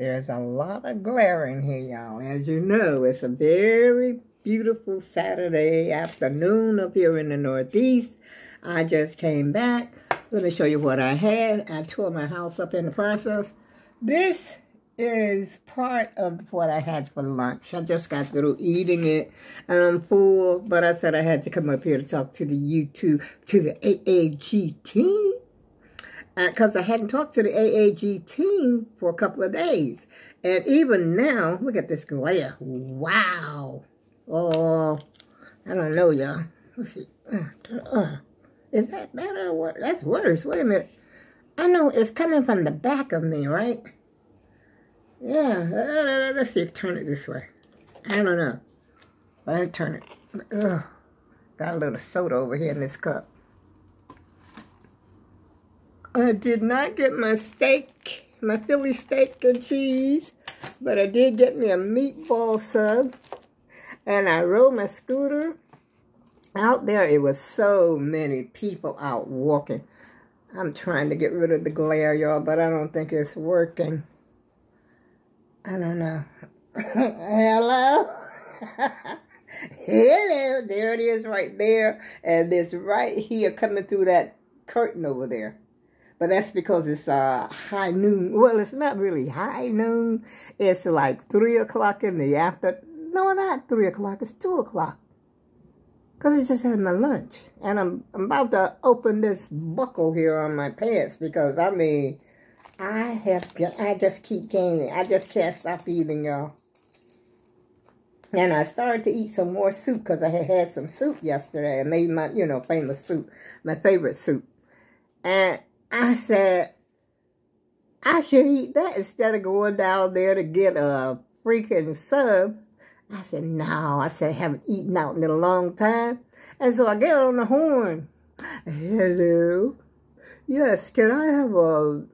There's a lot of glare in here, y'all. As you know, it's a very beautiful Saturday afternoon up here in the Northeast. I just came back. Let me show you what I had. I tore my house up in the process. This is part of what I had for lunch. I just got through eating it, and I'm full, but I said I had to come up here to talk to the AAG team, because I hadn't talked to the AAG team for a couple of days. And even now, look at this glare. Wow. Oh, I don't know, y'all. Let's see. Is that better or what? That's worse. Wait a minute. I know it's coming from the back of me, right? Yeah, let's see, turn it this way. I don't know. I'll turn it. Ugh. Got a little soda over here in this cup. I did not get my steak, my Philly steak and cheese, but I did get me a meatball sub. And I rode my scooter. Out there, it was so many people out walking. I'm trying to get rid of the glare, y'all, but I don't think it's working. I don't know. Hello? Hello. There it is right there. And it's right here coming through that curtain over there. But that's because it's high noon. Well, it's not really high noon. It's like 3 o'clock in the afternoon. No, not 3 o'clock. It's 2 o'clock. Because I just had my lunch. And I'm about to open this buckle here on my pants because, I mean, I just keep gaining. I just can't stop eating, y'all. And I started to eat some more soup because I had some soup yesterday. I made my, famous soup, my favorite soup. And I said, I should eat that instead of going down there to get a freaking sub. I said, no. I said, I haven't eaten out in a long time. And so I get on the horn. Hello. Yes, can I have a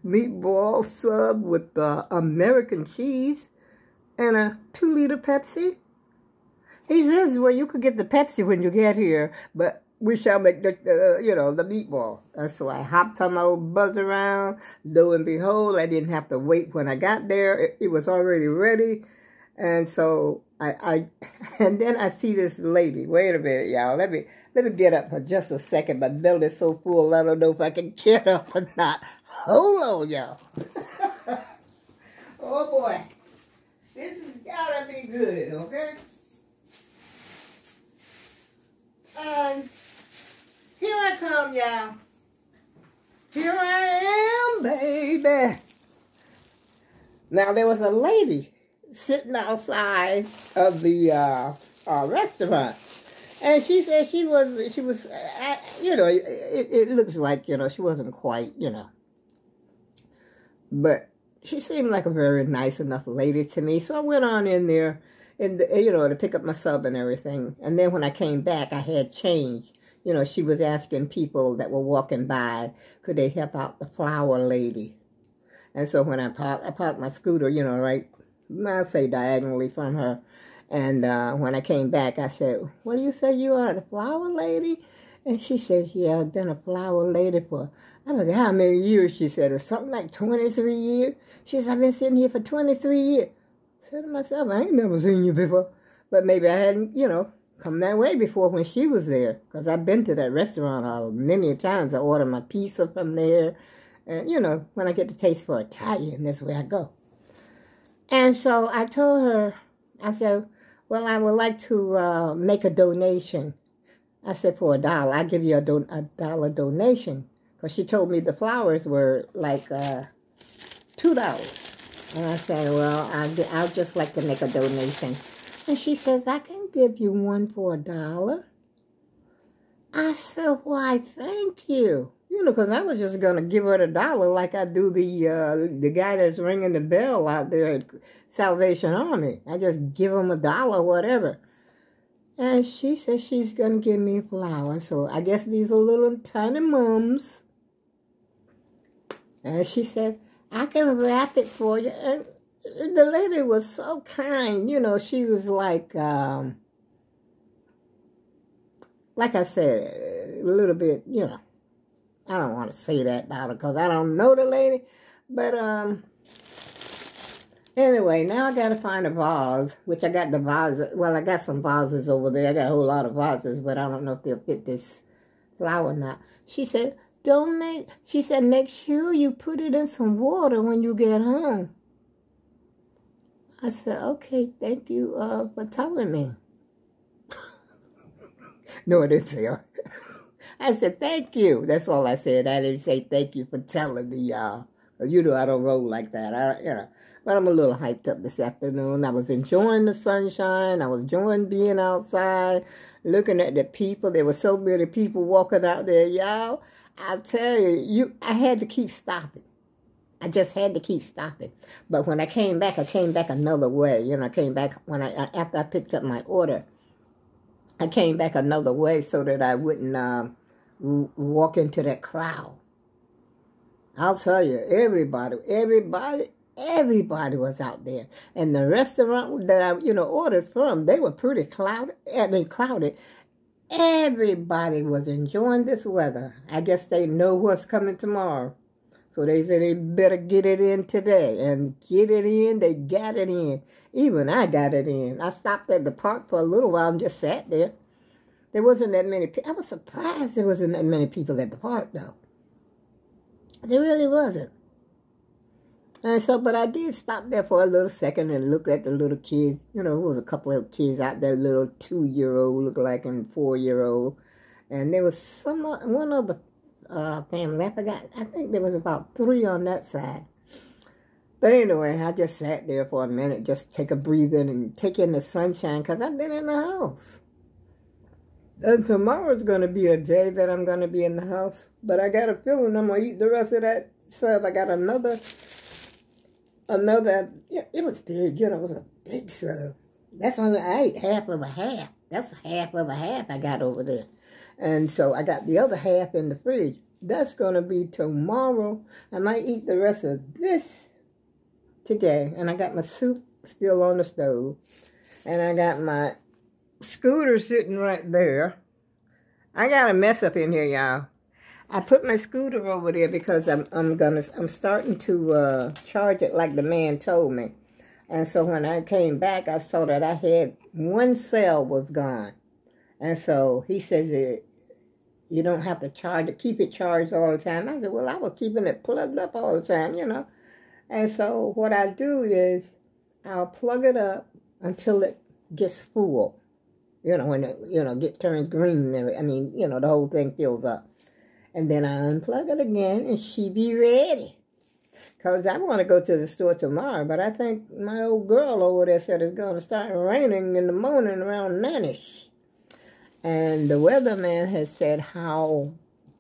meatball sub with American cheese and a 2-liter Pepsi? He says, well, you could get the Pepsi when you get here, but we shall make the meatball. And so I hopped on my old buzz around. Lo and behold, I didn't have to wait when I got there. It was already ready. And so and then I see this lady. Wait a minute, y'all. Let me get up for just a second. My belly is so full, I don't know if I can get up or not. Hold on, y'all. Oh, boy. This has got to be good, okay? And here I come, y'all. Here I am, baby. Now, there was a lady sitting outside of the restaurant. And she said she was, it looks like, she wasn't quite, But she seemed like a very nice enough lady to me. So I went on in there, to pick up my sub and everything. And then when I came back, I had change. She was asking people that were walking by, could they help out the flower lady? And so when I parked my scooter, right, I'll say diagonally from her. And when I came back, I said, what do you say you are, the flower lady? And she says, yeah, I've been a flower lady for, I don't know how many years, she said. It's something like 23 years. She said, I've been sitting here for 23 years. I said to myself, I ain't never seen you before. But maybe I hadn't, come that way before when she was there. Because I've been to that restaurant many times. I order my pizza from there. And, when I get the taste for Italian, that's where I go. And so I told her, I said, well, I would like to make a donation. I said, for $1, I'll give you a $1 donation. Because she told me the flowers were like $2. And I said, well, I'll just like to make a donation. And she says, I can give you one for $1. I said, why, thank you. Because I was just going to give her $1 like I do the guy that's ringing the bell out there at Salvation Army. I just give him $1 or whatever. And she said she's going to give me a flower. So I guess these are little tiny mums. And she said, I can wrap it for you. And the lady was so kind. She was like I said, a little bit, I don't want to say that about her because I don't know the lady. But Anyway, now I got to find a vase, which I got the vase. Well, I got some vases over there. I got a whole lot of vases, but I don't know if they'll fit this flower or not. She said, she said, make sure you put it in some water when you get home. I said, okay, thank you for telling me. No, I didn't say. I said, thank you. That's all I said. I didn't say thank you for telling me, y'all. You know I don't roll like that. But I'm a little hyped up this afternoon. I was enjoying the sunshine. I was enjoying being outside, looking at the people. There were so many people walking out there, y'all. I tell you, I had to keep stopping. I just had to keep stopping. But when I came back another way. You know, I came back after I picked up my order. I came back another way so that I wouldn't walk into that crowd. I'll tell you, everybody was out there. And the restaurant that I, ordered from, they were pretty crowded. Everybody was enjoying this weather. I guess they know what's coming tomorrow. So they said they better get it in today. And get it in, they got it in. Even I got it in. I stopped at the park for a little while and just sat there. There wasn't that many people. I was surprised there wasn't that many people at the park, though. There really wasn't. And so, but I did stop there for a little second and look at the little kids. You know, there was a couple of kids out there, little 2-year-old, looked like, and 4-year-old. And there was one other family. I forgot. I think there was about 3 on that side. But anyway, I just sat there for a minute, just take a breather and take in the sunshine, because I've been in the house. And tomorrow's going to be a day that I'm going to be in the house. But I got a feeling I'm going to eat the rest of that sub. I got another, it was big, it was a big sub. I ate half of a half. That's half of a half I got over there. And so I got the other half in the fridge. That's going to be tomorrow. I might eat the rest of this today. And I got my soup still on the stove. And I got my scooter sitting right there. I got a mess up in here, y'all. I put my scooter over there because I'm starting to charge it like the man told me. And so when I came back, I saw that I had one cell was gone. And so he says you don't have to charge it, keep it charged all the time. I said, well, I was keeping it plugged up all the time, And so what I do is I'll plug it up until it gets full. When it turns green, the whole thing fills up. And then I unplug it again, and she be ready. Because I want to go to the store tomorrow, but I think my old girl over there said it's going to start raining in the morning around 9-ish. And the weatherman has said how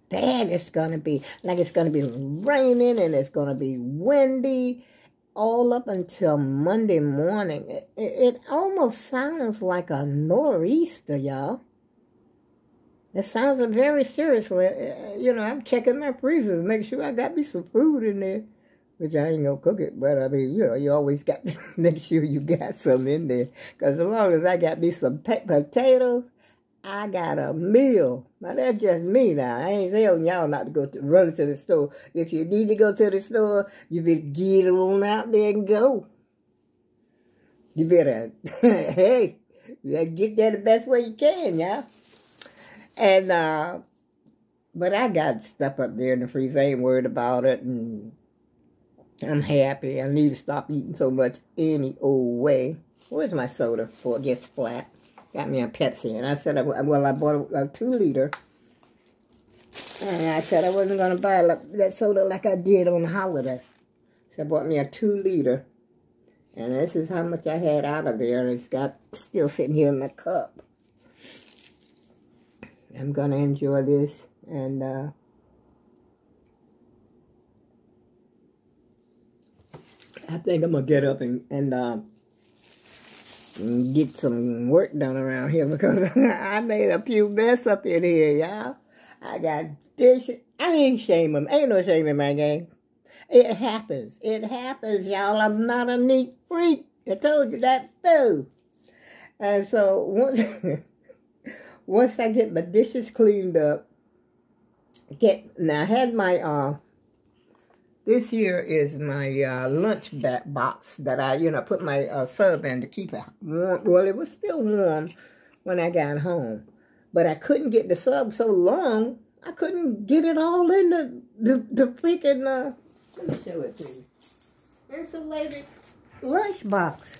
bad it's going to be. Like it's going to be raining, and it's going to be windy. All up until Monday morning. It almost sounds like a nor'easter, y'all. It sounds very seriously. I'm checking my freezers, make sure I got me some food in there. Which I ain't gonna cook it, but you always got to make sure you got some in there. Because as long as I got me some potatoes, I got a meal. Now, that's just me now. I ain't telling y'all not to run to the store. If you need to go to the store, you better get on out there and go. You better, hey, you better get there the best way you can, y'all. And, but I got stuff up there in the freezer. I ain't worried about it. And I'm happy. I need to stop eating so much any old way. Where's my soda before it gets flat? Got me a Pepsi, and I said, I bought a 2-liter, and I said I wasn't going to buy that soda like I did on the holiday. So I bought me a 2-liter, and this is how much I had out of there, and it's still sitting here in my cup. I'm going to enjoy this, and I think I'm going to get up and get some work done around here because I made a few mess up in here, y'all. I got dishes. I ain't shaming. Ain't no shame in my game. It happens. It happens, y'all. I'm not a neat freak. I told you that too. And so once I get my dishes cleaned up, now I had my This here is my lunch box that I, put my sub in to keep it warm. Well, it was still warm when I got home. But I couldn't get the sub so long, I couldn't get it all in the freaking, let me show it to you. Insulated lunch box.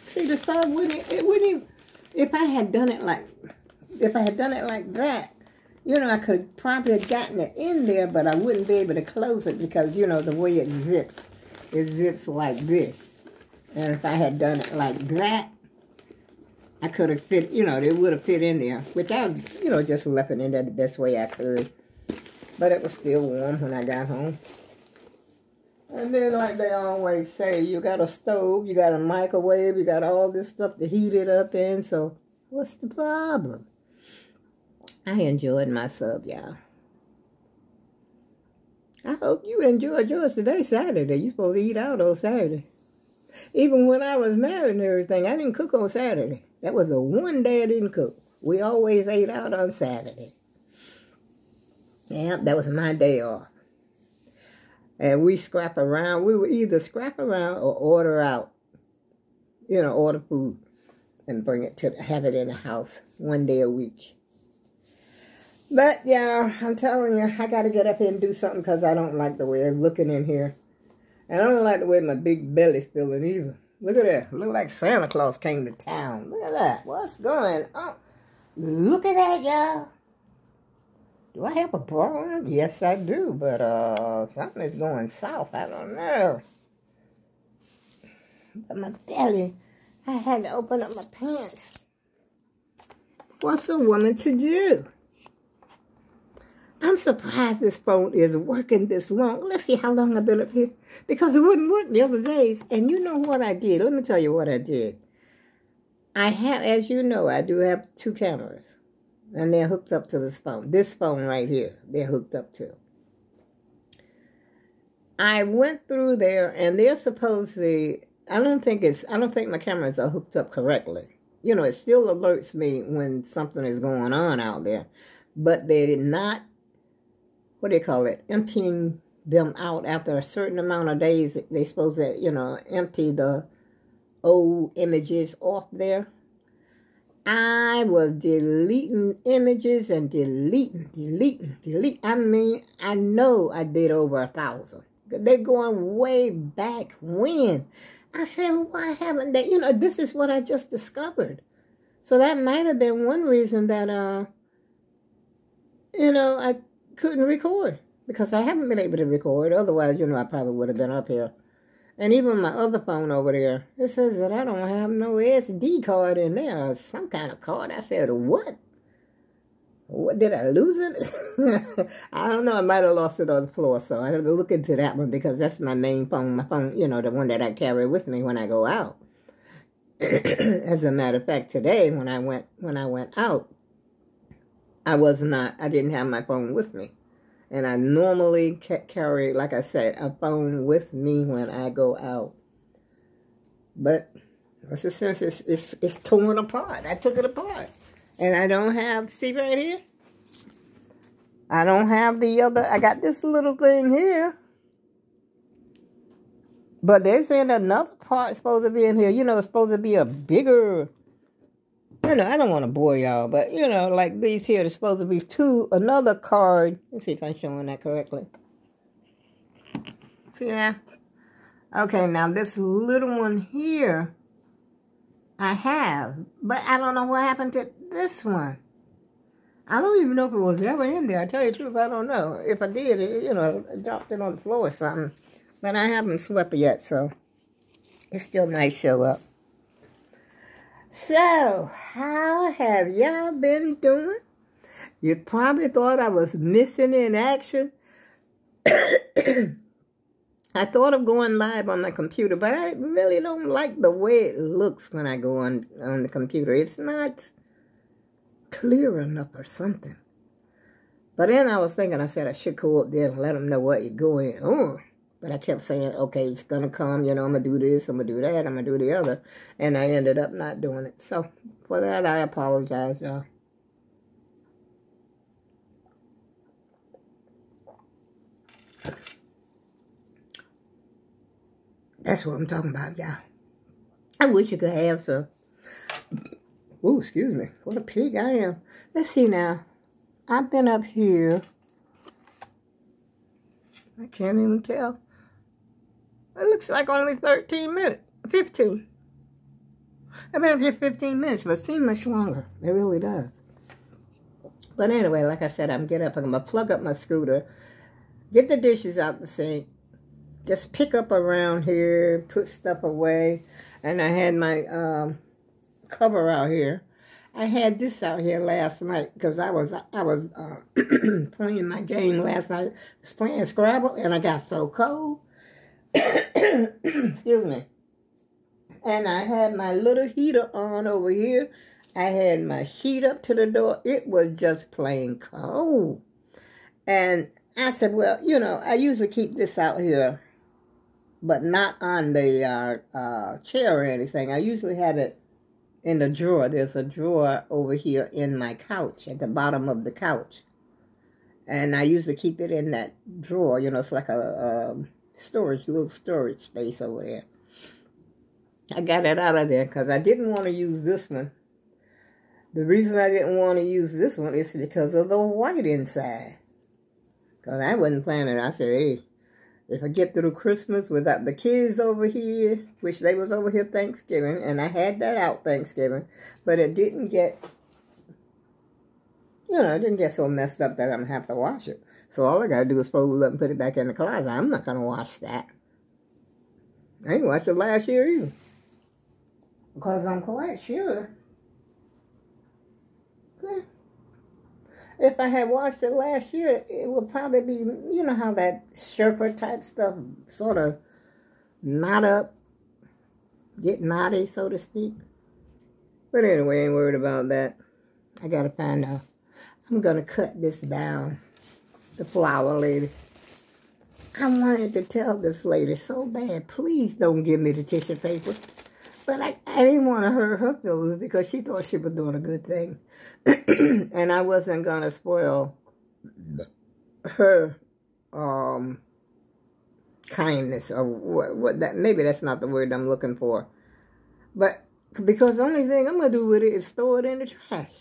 See, the sub wouldn't even, if I had done it like that, I could probably have gotten it in there, but I wouldn't be able to close it because, the way it zips like this. And if I had done it like that, I could have fit, it would have fit in there, which I, just left it in there the best way I could. But it was still warm when I got home. And then, like they always say, you got a stove, you got a microwave, you got all this stuff to heat it up in, so what's the problem? I enjoyed my sub, y'all. I hope you enjoyed yours today, Saturday. You're supposed to eat out on Saturday. Even when I was married and everything, I didn't cook on Saturday. That was the one day I didn't cook. We always ate out on Saturday. Yeah, that was my day off. And we scrap around. We would either scrap around or order out. Order food and bring it to have it in the house one day a week. But, yeah, I'm telling you, I got to get up here and do something because I don't like the way it's looking in here. And I don't like the way my big belly's feeling either. Look at that. Look like Santa Claus came to town. Look at that. What's going on? Look at that, y'all. Do I have a bra on? Yes, I do. But something is going south. I don't know. But my belly, I had to open up my pants. What's a woman to do? I'm surprised this phone is working this long. Let's see how long I've been up here. Because it wouldn't work the other days. And you know what I did? Let me tell you what I did. I have, as you know, I do have 2 cameras. And they're hooked up to this phone. This phone right here, they're hooked up to. I went through there and they're supposedly, I don't think my cameras are hooked up correctly. It still alerts me when something is going on out there. But they did not, what do you call it, emptying them out after a certain amount of days. They're supposed to, empty the old images off there. I was deleting images and deleting. I mean, I know I did over 1,000. They're going way back when. I said, why haven't they, this is what I just discovered. So that might have been one reason that, I couldn't record because I haven't been able to record. Otherwise, I probably would have been up here. And even my other phone over there, it says that I don't have no SD card in there or some kind of card. I said, what? What, did I lose it? I don't know. I might have lost it on the floor. So I have to look into that one because that's my main phone. My phone, the one that I carry with me when I go out. As a matter of fact, today when I went out, I didn't have my phone with me. And I normally carry, like I said, a phone with me when I go out. But, what's the sense? It's torn apart. I took it apart. And I don't have, see right here? I don't have the other, I got this little thing here. But they're saying another part supposed to be in here. It's supposed to be a bigger, I don't want to bore y'all, but, like these here, there's supposed to be another card. Let's see if I'm showing that correctly. See that? Okay, now this little one here, I have, but I don't know what happened to this one. I don't even know if it was ever in there. I tell you the truth, I don't know. If I did, it dropped it on the floor or something. But I haven't swept it yet, so it still might show up. So, how have y'all been doing? You probably thought I was missing in action. I thought of going live on my computer, but I really don't like the way it looks when I go on the computer. It's not clear enough or something. But then I was thinking, I said I should go up there and let them know what you're going on. But I kept saying, okay, it's going to come, I'm going to do this, I'm going to do that, I'm going to do the other. And I ended up not doing it. So, for that, I apologize, y'all. That's what I'm talking about, y'all. I wish you could have some. Oh, excuse me. What a pig I am. Let's see now. I've been up here. I can't even tell. It looks like only 13 minutes. 15. I've been up here 15 minutes, but it seems much longer. It really does. But anyway, like I said, I'm going to plug up my scooter, get the dishes out the sink, just pick up around here, put stuff away. And I had my cover out here. I had this out here last night because I was playing my game last night. I was playing Scrabble and I got so cold. Excuse me. And I had my little heater on over here. I had my sheet up to the door. It was just plain cold. And I said, well, you know, I usually keep this out here, but not on the chair or anything. I usually have it in the drawer. There's a drawer over here in my couch, at the bottom of the couch. And I usually keep it in that drawer. You know, it's like a little storage space over there. I got it out of there because I didn't want to use this one. The reason I didn't want to use this one is because of the white inside. Because I wasn't planning. I said, hey, if I get through Christmas without the kids over here, which they was over here Thanksgiving, and I had that out Thanksgiving, but it didn't get, you know, it didn't get so messed up that I'm going to have to wash it. So all I got to do is fold it up and put it back in the closet. I'm not going to wash that. I didn't wash it last year either. Because I'm quite sure if I had watched it last year, it would probably be, you know how that Sherpa type stuff sort of knot up, get knotty, so to speak. But anyway, I ain't worried about that. I got to find out. I'm going to cut this down, the flower lady. I wanted to tell this lady so bad, please don't give me the tissue paper. But I didn't want to hurt her feelings because she thought she was doing a good thing. And I wasn't going to spoil her kindness or what that, maybe that's not the word I'm looking for. But because the only thing I'm going to do with it is throw it in the trash.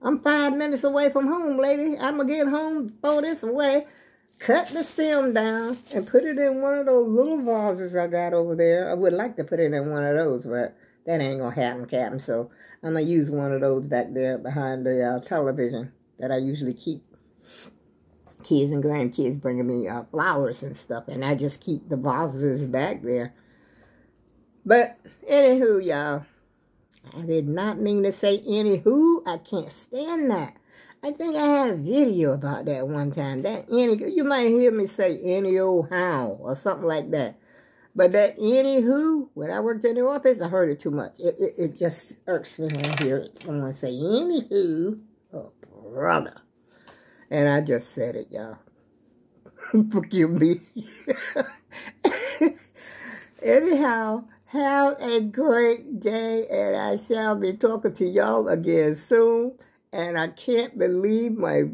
I'm 5 minutes away from home, lady. I'm going to get home, throw this away, cut the stem down, and put it in one of those little vases I got over there. I would like to put it in one of those, but that ain't going to happen, Captain. So I'm going to use one of those back there behind the television that I usually keep. Kids and grandkids bringing me flowers and stuff, and I just keep the vases back there. But anywho, y'all, I did not mean to say anywho. I can't stand that. I think I had a video about that one time. That any, you might hear me say any old how or something like that. But that anywho, when I worked in the office, I heard it too much. It just irks me when I hear someone say anywho. Oh, brother. And I just said it, y'all. Forgive me. Anyhow, have a great day, and I shall be talking to y'all again soon. And I can't believe my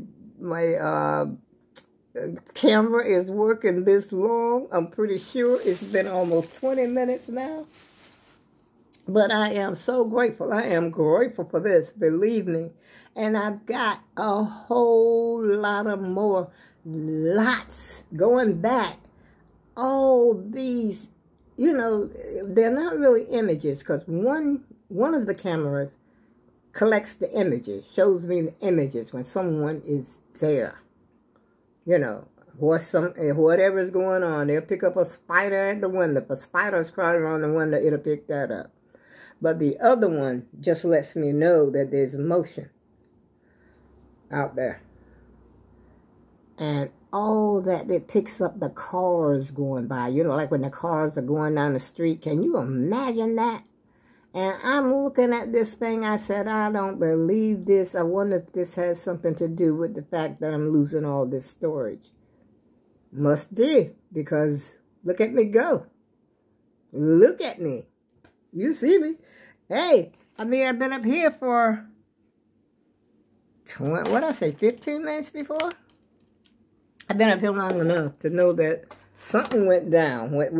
camera is working this long. I'm pretty sure it's been almost 20 minutes now. But I am so grateful. I am grateful for this, believe me. And I've got a whole lot of more, lots going back. All these, you know, they're not really images because one of the cameras collects the images, shows me the images when someone is there. You know, whatever's going on, they'll pick up a spider at the window. If a spider's crawling on the window, it'll pick that up. But the other one just lets me know that there's motion out there. And all that, it picks up the cars going by. You know, like when the cars are going down the street. Can you imagine that? And I'm looking at this thing. I said, I don't believe this. I wonder if this has something to do with the fact that I'm losing all this storage. Must do, because look at me go. Look at me. You see me. Hey, I mean, I've been up here for, what did I say, 15 minutes before? I've been up here long enough to know that something went down with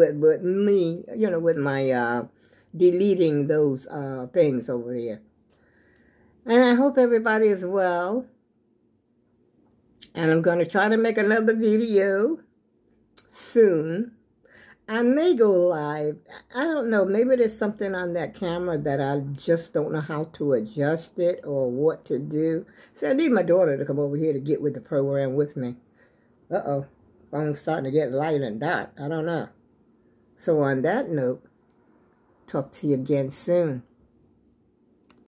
me, you know, with my deleting those things over there. And I hope everybody is well. And I'm going to try to make another video soon. I may go live. I don't know. Maybe there's something on that camera that I just don't know how to adjust it or what to do. So I need my daughter to come over here to get with the program with me. Uh-oh. Phone's starting to get light and dark. I don't know. So on that note, talk to you again soon.